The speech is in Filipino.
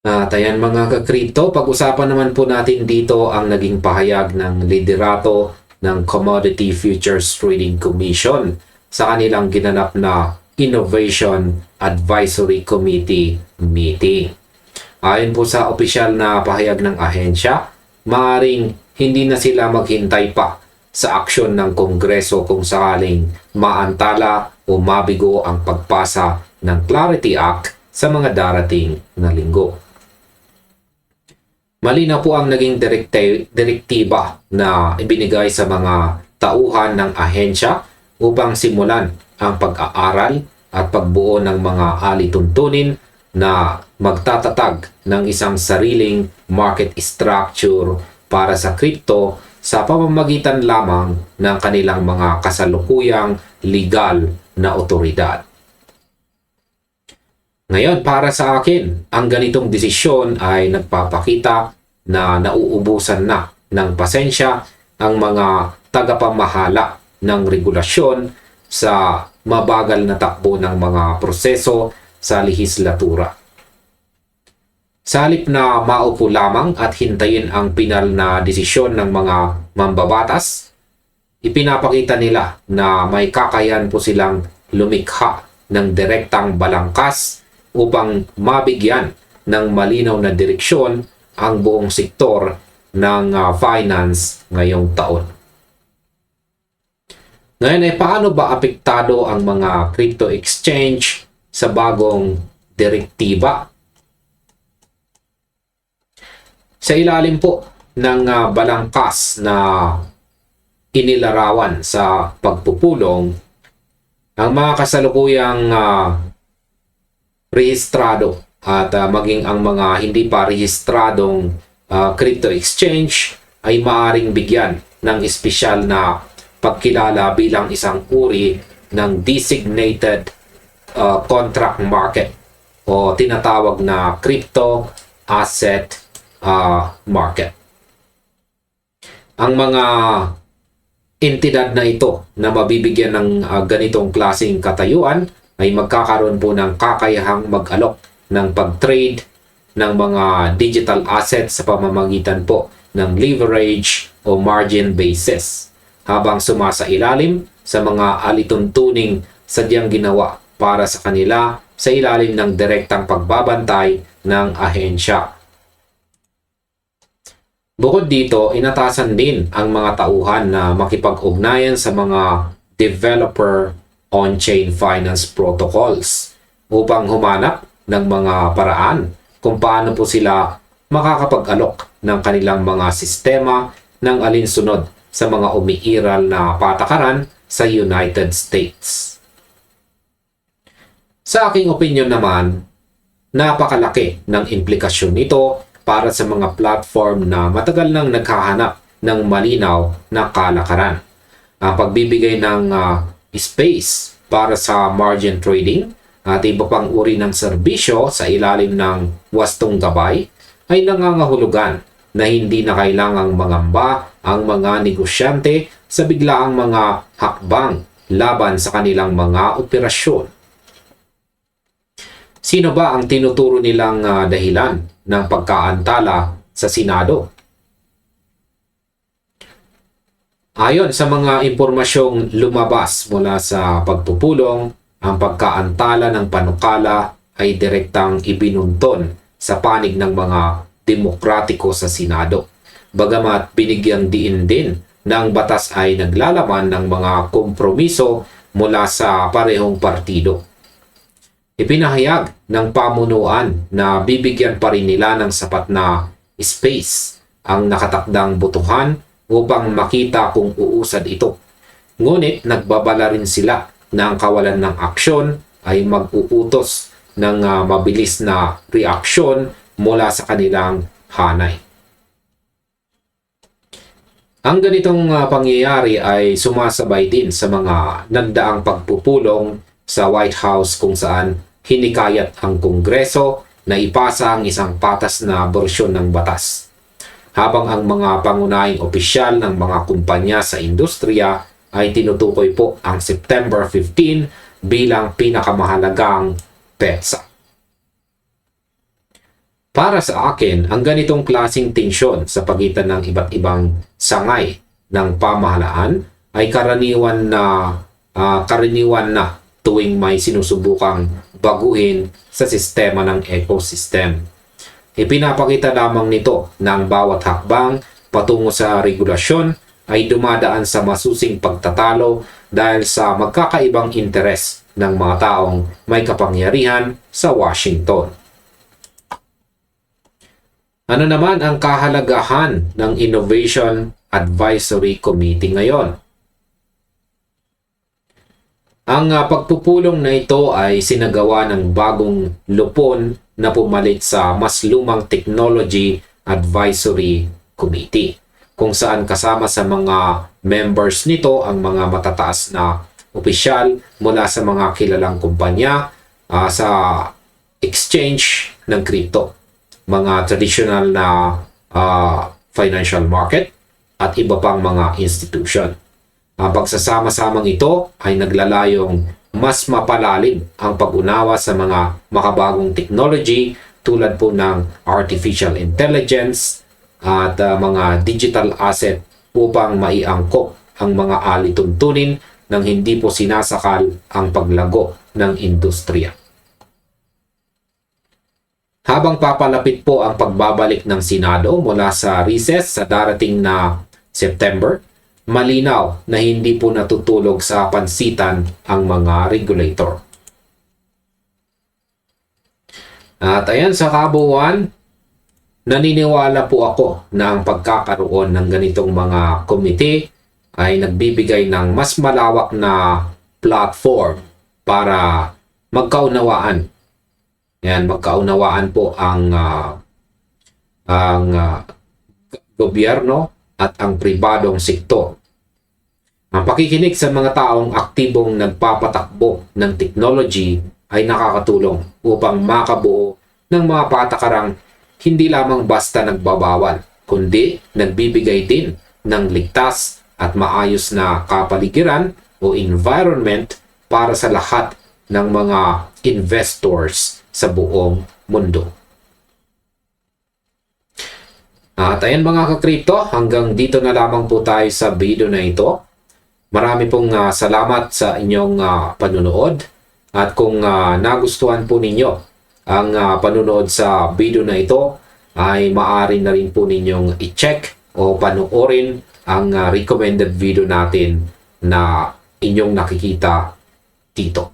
At ayan mga ka-crypto, pag-usapan naman po natin dito ang naging pahayag ng liderato ng Commodity Futures Trading Commission sa kanilang ginanap na Innovation Advisory Committee meeting. Ayon po sa opisyal na pahayag ng ahensya, maaaring hindi na sila maghintay pa sa aksyon ng Kongreso kung sakaling maantala o mabigo ang pagpasa ng Clarity Act sa mga darating na linggo. Malinaw po ang naging direktiba na ibinigay sa mga tauhan ng ahensya upang simulan ang pag-aaral at pagbuo ng mga alituntunin na magtatatag ng isang sariling market structure para sa crypto sa pamamagitan lamang ng kanilang mga kasalukuyang legal na otoridad. Ngayon, para sa akin, ang ganitong desisyon ay nagpapakita na nauubusan na ng pasensya ang mga tagapamahala ng regulasyon sa mabagal na takbo ng mga proseso sa lehislatura. Sa halip na maupo lamang at hintayin ang pinal na desisyon ng mga mambabatas, ipinapakita nila na may kakayahan po silang lumikha ng direktang balangkas upang mabigyan ng malinaw na direksyon ang buong sektor ng finance ngayong taon. Ngayon ay paano ba apektado ang mga crypto exchange sa bagong direktiba? Sa ilalim po ng balangkas na inilarawan sa pagpupulong, ang mga kasalukuyang rehistrado at maging ang mga hindi pa rehistradong crypto exchange ay maaring bigyan ng espesyal na pagkilala bilang isang uri ng designated contract market o tinatawag na crypto asset market. Ang mga entidad na ito na mabibigyan ng ganitong klaseng katayuan ay magkakaroon po ng kakayahang mag-alok ng pag-trade ng mga digital assets sa pamamagitan po ng leverage o margin basis habang sumasailalim sa mga alituntuning sadyang ginawa para sa kanila sa ilalim ng direktang pagbabantay ng ahensya. Bukod dito, inatasan din ang mga tauhan na makipag-ugnayan sa mga developer on-chain finance protocols upang humanap ng mga paraan kung paano po sila makakapag-alok ng kanilang mga sistema ng alinsunod sa mga umiiral na patakaran sa United States. Sa aking opinyon naman, napakalaki ng implikasyon nito para sa mga platform na matagal nang naghahanap ng malinaw na kalakaran. Ang pagbibigay ng space para sa margin trading at iba pang uri ng serbisyo sa ilalim ng wastong gabay ay nangangahulugan na hindi na kailangang mangamba ang mga negosyante sa biglaang mga hakbang laban sa kanilang mga operasyon. Sino ba ang tinuturo nilang dahilan ng pagkaantala sa Senado? Ayon sa mga impormasyong lumabas mula sa pagpupulong, ang pagkaantala ng panukala ay direktang ibinunton sa panig ng mga demokratiko sa Senado. Bagamat binigyang diin din na ang batas ay naglalaman ng mga kompromiso mula sa parehong partido. Ipinahayag ng pamunuan na bibigyan pa rin nila ng sapat na space ang nakatakdang botohan upang makita kung uusad ito. Ngunit nagbabala rin sila na ang kawalan ng aksyon ay mag-uutos ng mabilis na reaksyon mula sa kanilang hanay. Ang ganitong pangyayari ay sumasabay din sa mga nagdaang pagpupulong sa White House kung saan hinikayat ang Kongreso na ipasa ang isang patas na bersyon ng batas. Habang ang mga pangunahing opisyal ng mga kumpanya sa industriya ay tinutukoy po ang September 15 bilang pinakamahalagang petsa. Para sa akin, ang ganitong klaseng tensyon sa pagitan ng iba't ibang sangay ng pamahalaan ay karaniwan na tuwing may sinusubukang baguhin sa sistema ng ecosystem. Ipinapakita lamang nito na ang bawat hakbang patungo sa regulasyon ay dumadaan sa masusing pagtatalo dahil sa magkakaibang interes ng mga taong may kapangyarihan sa Washington. Ano naman ang kahalagahan ng Innovation Advisory Committee ngayon? Ang pagpupulong na ito ay sinagawa ng bagong lupon na pumalit sa mas lumang Technology Advisory Committee, kung saan kasama sa mga members nito ang mga matataas na opisyal mula sa mga kilalang kumpanya sa exchange ng crypto, mga traditional na financial market at iba pang mga institution. Ang pagsasama-samang ito ay naglalayong mas mapalalim ang pag-unawa sa mga makabagong technology tulad po ng artificial intelligence at mga digital asset upang maiangkop ang mga alituntunin nang hindi po sinasakal ang paglago ng industriya. Habang papalapit po ang pagbabalik ng Senado mula sa recess sa darating na September, malinaw na hindi po natutulog sa pansitan ang mga regulator. At ayan, sa kabuuan, naniniwala po ako na ang pagkakaroon ng ganitong mga komite ay nagbibigay ng mas malawak na platform para magkaunawaan. Yan, magkaunawaan po ang gobyerno at ang pribadong sektor. Ang pakikinig sa mga taong aktibong nagpapatakbo ng technology ay nakakatulong upang makabuo ng mga patakarang hindi lamang basta nagbabawal, kundi nagbibigay din ng ligtas at maayos na kapaligiran o environment para sa lahat ng mga investors sa buong mundo. At ayan mga ka-crypto, hanggang dito na lamang po tayo sa video na ito. Marami pong salamat sa inyong panunood. At kung nagustuhan po ninyo ang panunood sa video na ito, ay maaari na rin po ninyong i-check o panoorin ang recommended video natin na inyong nakikita dito.